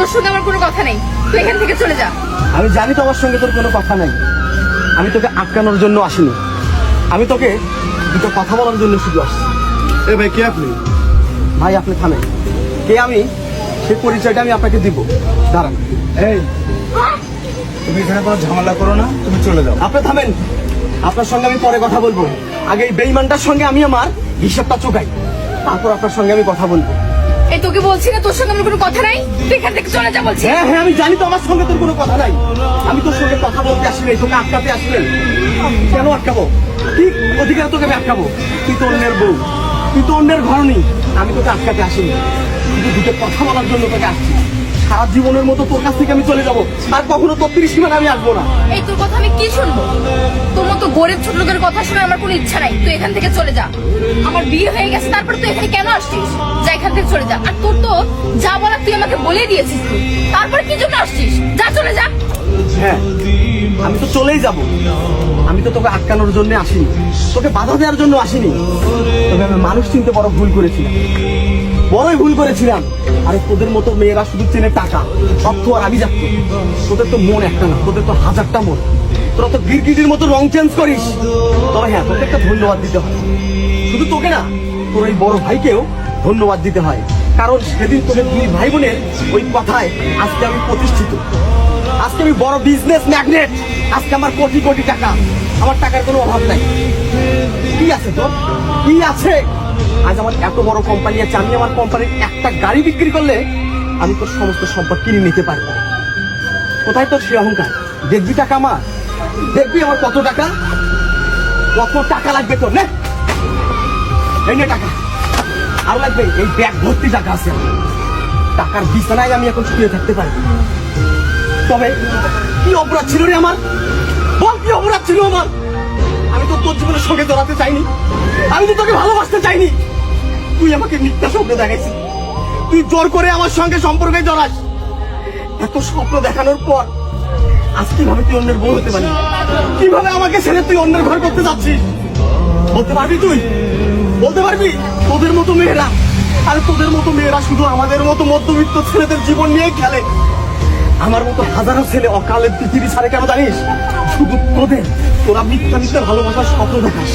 তোর সঙ্গে আমার কোনো কথা নেই, তুই এখান থেকে চলে যা। আমি জানি তোমার সঙ্গে তোর কোনো কথা নাই। আমি তোকে আটকানোর জন্য আসিনি, আমি তোকে দুটো কথা বলার জন্য শুধু আসছি। এ ভাই, কে আপনি? ভাই আপনি থামেন, কে আমি সেই পরিচয়টা আমি আপনাকে দিব। দাঁড়ান। এই, তুমি এখানে কোনো ঝামেলা করো না, তুমি চলে যাও। আপনি থামেন, আপনার সঙ্গে আমি পরে কথা বলবো। আগে এই বেঈমানটার সঙ্গে আমি আমার হিসাবটা চোকাই, তারপর আপনার সঙ্গে আমি কথা বলবো। এই তোকে বলছি না তোর সঙ্গে আমার কোনো কথা নাই, তুই এখান থেকে চলে যা বলছি। হ্যাঁ হ্যাঁ, আমি জানি তো আমার সঙ্গে তোর কোনো কথা নাই। আমি তোর সঙ্গে কথা বলতে আসি নাই, তোকে আটকাতে আসি নাই। কেন আটকাবো? কি অধিকার তোকে আমি আটকাবো? তুই তো অন্যের বউ, তুই তো অন্যের ঘর নেই। আমি তোকে আটকাতে আসিনি, কিন্তু দুটো কথা বলার জন্য তোকে আসছি। সারা জীবনের মতো তোর কাছ থেকে আমি চলে যাবো, আর কখনো তোর 30 সীমানা আমি আসবো না। এই তোর কথা আমি কি শুনবো? তোর মতো গরিব ছোট লোকের কথা শুনে আমার কোনো ইচ্ছা নাই, তুই এখান থেকে চলে যা। আমার বিয়ে হয়ে গেছে, তারপর তুই এখানে কেন আসছিস? যা এখান থেকে চলে যা। আর তোর তো যা বলার তুই আমাকে বলে দিয়েছিস, তুই তারপর কি জন্য আসছিস? যা চলে যা। হ্যাঁ, আমি তো চলেই যাব। আমি তো তোকে আটকানোর জন্য আসিনি, তোকে বাধা দেওয়ার জন্য আসিনি। তবে আমি মানুষ চিনতে বড় ভুল করেছিলাম, বড়ই ভুল করেছিলাম। আরে তোদের মতো মেয়েরা শুধু চেনে টাকা, অর্থ আর আমি যাচ্ছি। তোদের তো মন একটা না, তোদের তো হাজারটা মন। তোরা তো গিরগিটির মতো রং চেঞ্জ করিস। তবে হ্যাঁ, তোকে একটা ধন্যবাদ দিতে হয়। শুধু তোকে না, তোর এই বড় ভাইকেও ধন্যবাদ দিতে হয়। কারণ সেদিন তোদের দুই ভাই বোনের ওই কথায় আজকে আমি প্রতিষ্ঠিত, আজকে আমি বড় বিজনেস ম্যাগনেট। আজকে আমার কোটি কোটি টাকা, আমার টাকার কোনো অভাব নাই। কি আছে তোর? কি আছে? আজ আমার এত বড় কোম্পানি আছে, আমি আমার কোম্পানির একটা গাড়ি বিক্রি করলে আমি তোর সমস্ত সম্পদ কিনে নিতে পারবো। কোথায় তোর সে অহংকার? দেখবি টাকা আমার, দেখবি আমার কত টাকা, কত টাকা লাগবে তোর? নে এই নে টাকা, আর লাগবে এই ব্যাগ ভর্তি টাকা আছে। টাকার বিছানায় আমি এখন শুয়ে থাকতে পারি। তবে কি অপরাধ ছিল রে আমার? বল, কি অপরাধ ছিল আমার? আমি তো তোর জীবনের সঙ্গে জড়াতে চাইনি, আমি তো তোকে ভালোবাসতে চাইনি। তুই আমাকে মিথ্যা স্বপ্ন দেখাইছিস, তুই জোর করে আমার সঙ্গে সম্পর্কে জড়াস। এত স্বপ্ন দেখানোর পর আজ কিভাবে তুই অন্যের বউ হতে পারবি? কিভাবে আমাকে ছেড়ে তুই অন্যের ঘর করতে যাচ্ছিস? বলতে পারবি? তুই বলতে পারবি? তোদের মতো মেয়েরা, আর তোদের মতো মেয়েরা শুধু আমাদের মতো মধ্যবিত্ত ছেলেদের জীবন নিয়ে খেলে। আমার মতো হাজারো ছেলে অকালে পৃথিবী ছাড়ে কেন জানিস? শুধু তোরা মিথ্যা মিথ্যা ভালোবাসার স্বপ্ন দেখাস।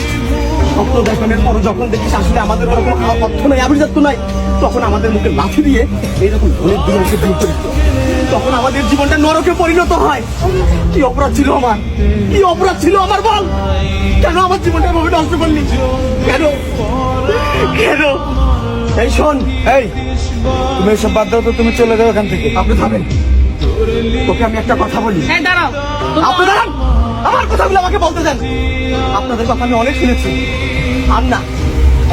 স্বপ্ন দেখানোর পর যখন দেখিস আসলে আমাদের ওরকম অর্থ নাই, আভিজাত্য নাই, তখন আমাদের মুখে লাঠি দিয়ে এইরকম ধনের দিকে বিয়ে করিস। তখন আমাদের জীবনটা নরকে পরিণত হয়। কি অপরাধ ছিল আমার? কি অপরাধ ছিল আমার? বল, কেন আমার জীবনটা এভাবে নষ্ট করলি? কেন কেন? এই শোন, এই, তুমি এসব বাদ দাও তো, তুমি চলে যাও এখান থেকে। আপনি থামেন, তোকে আমি একটা কথা বলি। হ্যাঁ দাঁড়াও। আপনি দাঁড়ান, আমার কথাগুলো আমাকে বলতে দেন। আপনাদের কথা আমি অনেক শুনেছি, আর না,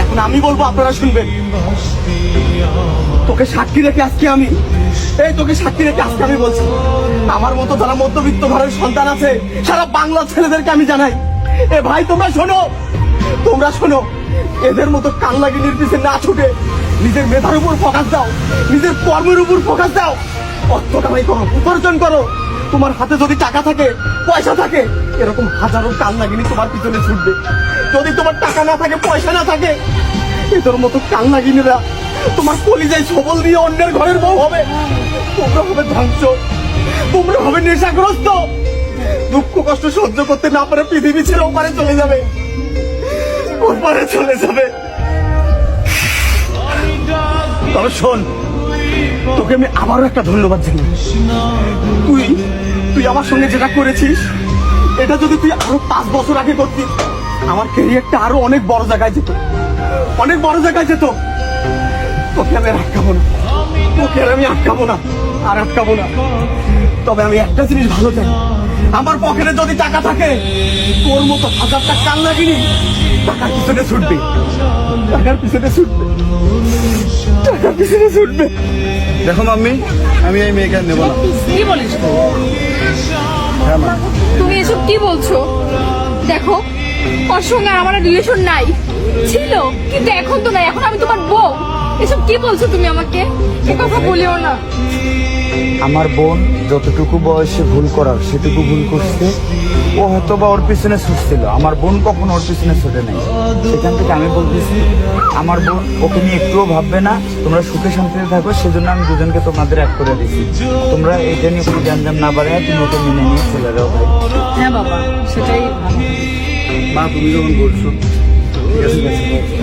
এখন আমি বলবো, আপনারা শুনবেন। তোকে সাক্ষী রেখে আজকে আমি তোকে সাক্ষী রেখে আজকে আমি বলছি, আমার মতো যারা মধ্যবিত্ত ঘরের সন্তান আছে সারা বাংলার ছেলেদেরকে আমি জানাই, এ ভাই তোমরা শোনো, তোমরা শোনো। এদের মতো কান্নাগিনির পিছে না ছুটে নিজের মেধার উপর ফোকাস দাও, নিজের কর্মের উপর ফোকাস দাও। অর্থ কামাই করো, উপার্জন করো। তোমার হাতে যদি টাকা থাকে, পয়সা থাকে, এরকম হাজারো কান্নাগিনি তোমার পিছনে ছুটবে। যদি তোমার টাকা না থাকে, পয়সা না থাকে, এদের মতো কান্নাগিনীরা তোমার কলিজায় সবল দিয়ে অন্যের ঘরের বউ হবে। তোমরা হবে ধ্বংস, তোমরা হবে নেশাগ্রস্ত। দুঃখ কষ্ট সহ্য করতে না পারে পৃথিবী ছেড়ে ওপারে চলে যাবে, ওপারে চলে যাবে। তবে শোন, তোকে আমি আবারও একটা ধন্যবাদ জানাই। তুই আমার সঙ্গে যেটা করেছিস, এটা যদি তুই আরো 5 বছর আগে করতিস, আমার ক্যারিয়ারটা আরো অনেক বড় জায়গায় যেত, অনেক বড় জায়গায় যেত। তোকে আমি আর আটকাবো না, তোকে আর আমি আটকাবো না, আর আটকাবো না। তবে আমি একটা জিনিস ভালো চাই, আমার পকেটে যদি টাকা থাকে, তোর মতো হাজারটা কান্নাগিনি টাকার পিছনে ছুটবে, টাকার পিছনে ছুটবে, টাকার পিছনে ছুটবে। দেখো মাম্মি, আমি এই মেয়েকে আর নেবো না। কি বলিস? হ্যাঁ মা। তুমি এসব কি বলছো? দেখো, ওর সঙ্গে আর আমার রিলেশন নাই, ছিল কিন্তু এখন তো নাই, এখন আমি তোমার বউ। এসব কি বলছো তুমি আমাকে? এ কথা বলিও না। আমার বোন যতটুকু বয়সে ভুল করার সেটুকু ভুল করছে। ও হয়তো বা ওর পিছনে ছুটছিল, আমার বোন কখনো ওর পিছনে ছুটে নাই। সেখান থেকে আমি বলতেছি আমার বোন ওকে নিয়ে একটুও ভাববে না, তোমরা সুখে শান্তিতে থাকো, সেজন্য আমি দুজনকে তোমাদের এক করে দিছি। তোমরা এটা নিয়ে কোনো জ্ঞান না বাড়ায় তুমি ওকে মেনে নিয়ে চলে যাও ভাই। হ্যাঁ বাবা, সেটাই ভালো। মা তুমি যখন বলছো ঠিক আছে, ঠিক আছে।